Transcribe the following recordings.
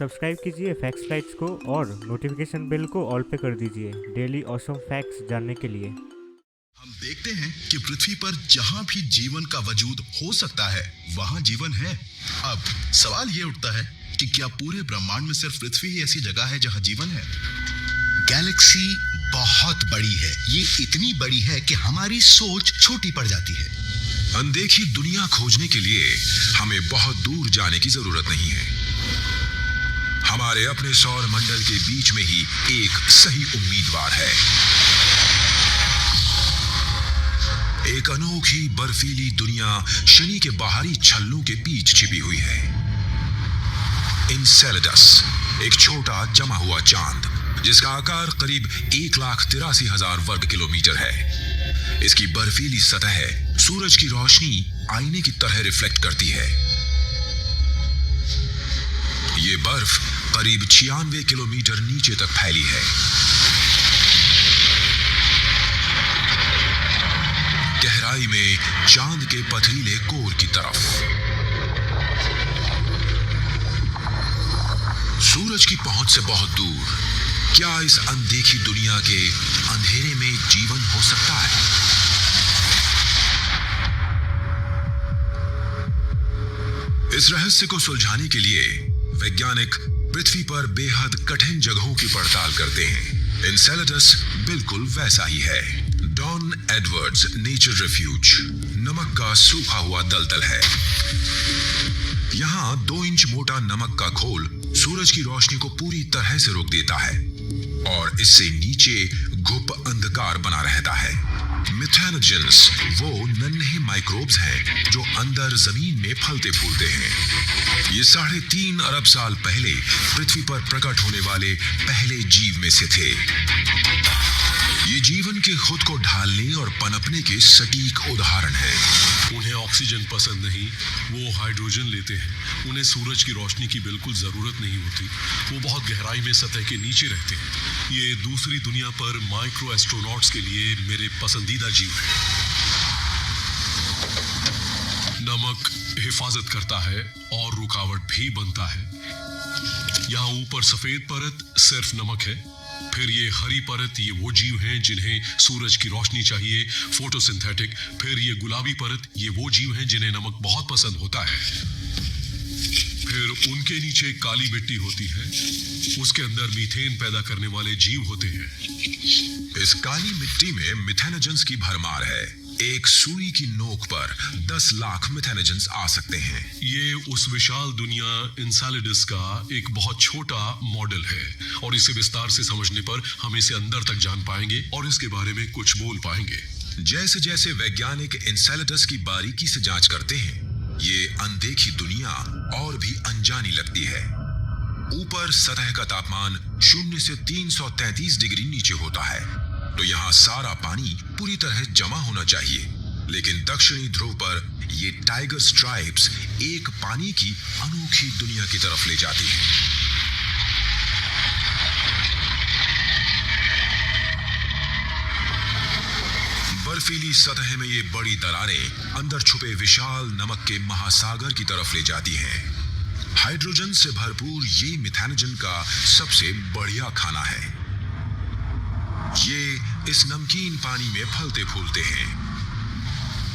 Subscribe कीजिए facts lights को और नोटिफिकेशन बेल को ऑल पे कर दीजिए डेली ऑसम फैक्ट्स जानने के लिए। हम देखते हैं कि पृथ्वी पर जहां भी जीवन का वजूद हो सकता है वहां जीवन है। अब सवाल ये उठता है कि क्या पूरे ब्रह्मांड में सिर्फ पृथ्वी ही ऐसी जगह है जहां जीवन है? गैलेक्सी बहुत बड़ी है, ये इतनी बड़ी है कि हमारी सोच छोटी पड़ जाती है। अनदेखी दुनिया खोजने के लिए हमें बहुत दूर जाने की जरूरत नहीं है। हमारे अपने सौर मंडल के बीच में ही एक सही उम्मीदवार है। एक अनोखी बर्फीली दुनिया शनि के बाहरी छल्लों के बीच छिपी हुई है। इनसेलेडस, एक छोटा जमा हुआ चांद जिसका आकार करीब 1,83,000 वर्ग किलोमीटर है। इसकी बर्फीली सतह सूरज की रोशनी आईने की तरह रिफ्लेक्ट करती है। ये बर्फ करीब 96 किलोमीटर नीचे तक फैली है। गहराई में चांद के पथरीले कोर की तरफ सूरज की पहुंच से बहुत दूर क्या इस अनदेखी दुनिया के अंधेरे में जीवन हो सकता है? इस रहस्य को सुलझाने के लिए वैज्ञानिक पृथ्वी पर बेहद कठिन जगहों की पड़ताल करते हैं। इनसेलेडस बिल्कुल वैसा ही है। डॉन एडवर्ड्स नेचर रेफ्यूज नमक का सूखा हुआ दलदल है। यहां 2 इंच मोटा नमक का खोल सूरज की रोशनी को पूरी तरह से रोक देता है और इससे नीचे घुप अंधकार बना रहता है। मिथेनोजेंस वो नन्हे माइक्रोब्स हैं जो अंदर जमीन में फलते फूलते हैं। ये 3.5 अरब साल पहले पृथ्वी पर प्रकट होने वाले पहले जीव में से थे। ये जीवन के खुद को ढालने और पनपने के सटीक उदाहरण हैं। उन्हें ऑक्सीजन पसंद नहीं, वो हाइड्रोजन लेते हैं। उन्हें सूरज की रोशनी की बिल्कुल जरूरत नहीं होती। वो बहुत गहराई में सतह के नीचे रहते हैं। ये दूसरी दुनिया पर माइक्रो एस्ट्रोनॉट्स के लिए मेरे पसंदीदा जीव हैं। नमक हिफाजत करता है और रुकावट भी बनता है। यहाँ ऊपर सफेद परत सिर्फ नमक है। फिर ये हरी परत, ये वो जीव हैं जिन्हें सूरज की रोशनी चाहिए, फोटोसिंथेटिक। फिर ये गुलाबी परत, ये वो जीव हैं जिन्हें नमक बहुत पसंद होता है। फिर उनके नीचे काली मिट्टी होती है, उसके अंदर मीथेन पैदा करने वाले जीव होते हैं। इस काली मिट्टी में मिथेनोजेंस की भरमार है। एक सुई की नोक पर 10 लाख मिथेनोजेंस आ सकते हैं। ये उस विशाल दुनिया इनसेलेडस का एक बहुत छोटा मॉडल है और इसे विस्तार से समझने पर हम इसे अंदर तक जान पाएंगे और इसके बारे में कुछ बोल पाएंगे। जैसे जैसे वैज्ञानिक इनसेलेडस की बारीकी से जांच करते हैं, ये अनदेखी दुनिया और भी अनजानी लगती है। ऊपर सतह का तापमान 0 से 333 डिग्री नीचे होता है, तो यहाँ सारा पानी पूरी तरह जमा होना चाहिए। लेकिन दक्षिणी ध्रुव पर ये टाइगर स्ट्राइप्स एक पानी की अनोखी दुनिया की तरफ ले जाती हैं। बर्फीली सतह में ये बड़ी दरारें अंदर छुपे विशाल नमक के महासागर की तरफ ले जाती हैं। हाइड्रोजन से भरपूर ये मिथेनोजन का सबसे बढ़िया खाना है। ये इस नमकीन पानी में फलते फूलते हैं।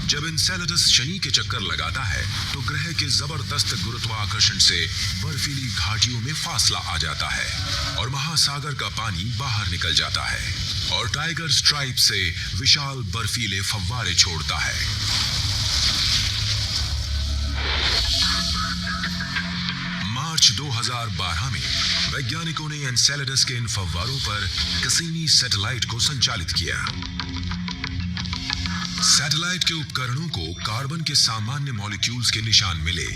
जब इनसेलेडस शनि के चक्कर लगाता है तो ग्रह के जबरदस्त गुरुत्वाकर्षण से बर्फीली घाटियों में फासला आ जाता है और महासागर का पानी बाहर निकल जाता है और टाइगर स्ट्राइप से विशाल बर्फीले फव्वारे छोड़ता है। मार्च 2012 में वैज्ञानिकों ने एनसेलेडस के इन फव्वारों पर कैसिनी सैटेलाइट को संचालित किया। सैटेलाइट के उपकरणों को कार्बन के सामान्य मॉलिक्यूल्स के निशान मिले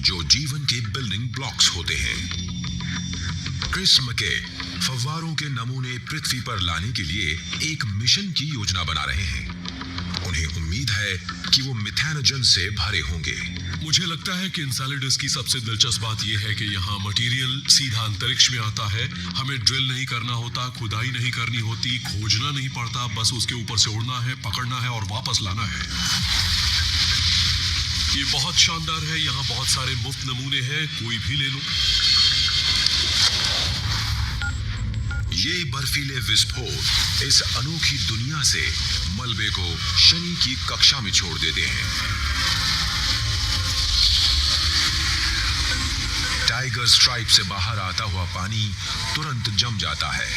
जो जीवन के बिल्डिंग ब्लॉक्स होते हैं। क्रिस मके फव्वारों के नमूने पृथ्वी पर लाने के लिए एक मिशन की योजना बना रहे हैं। उन्हें उम्मीद है कि वो मिथेनोजन से भरे होंगे। मुझे लगता है कि इनसेलेडस की सबसे दिलचस्प बात यह है कि यहाँ मटेरियल सीधा अंतरिक्ष में आता है। हमें ड्रिल नहीं करना होता, खुदाई नहीं करनी होती, खोजना नहीं पड़ता, बस उसके ऊपर से उड़ना है, पकड़ना है और वापस लाना है। ये बहुत शानदार है। यहाँ बहुत सारे मुफ्त नमूने हैं, कोई भी ले लो। ये बर्फीले विस्फोट इस अनोखी दुनिया से मलबे को शनि की कक्षा में छोड़ देते हैं। टाइगर स्ट्राइप से बाहर आता हुआ पानी तुरंत जम जाता है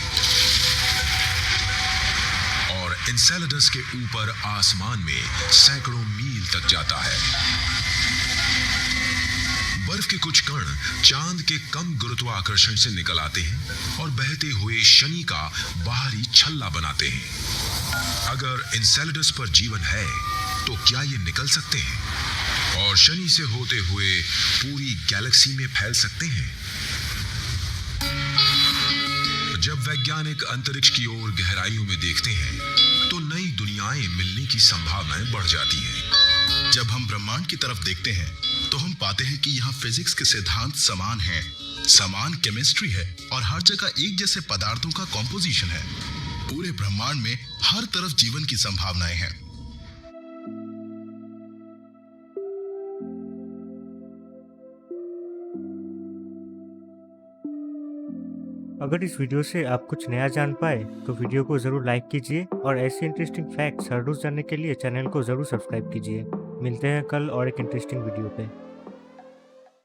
और एन्सेलेडस के ऊपर आसमान में सैकड़ों मील तक जाता है। बर्फ के कुछ कण चांद के कम गुरुत्वाकर्षण से निकल आते हैं और बहते हुए शनि का बाहरी छल्ला बनाते हैं। अगर एन्सेलेडस पर जीवन है तो क्या ये निकल सकते हैं और शनि से होते हुए पूरी गैलेक्सी में फैल सकते हैं? जब वैज्ञानिक अंतरिक्ष की ओर गहराइयों में देखते हैं तो नई दुनियाएं मिलने की संभावनाएं बढ़ जाती हैं। जब हम ब्रह्मांड की तरफ देखते हैं तो हम पाते हैं कि यहाँ फिजिक्स के सिद्धांत समान हैं, समान केमिस्ट्री है और हर जगह एक जैसे पदार्थों का कॉम्पोजिशन है। पूरे ब्रह्मांड में हर तरफ जीवन की संभावनाएं हैं। अगर इस वीडियो से आप कुछ नया जान पाए तो वीडियो को ज़रूर लाइक कीजिए और ऐसे इंटरेस्टिंग फैक्ट्स हर रोज़ जानने के लिए चैनल को ज़रूर सब्सक्राइब कीजिए। मिलते हैं कल और एक इंटरेस्टिंग वीडियो पे।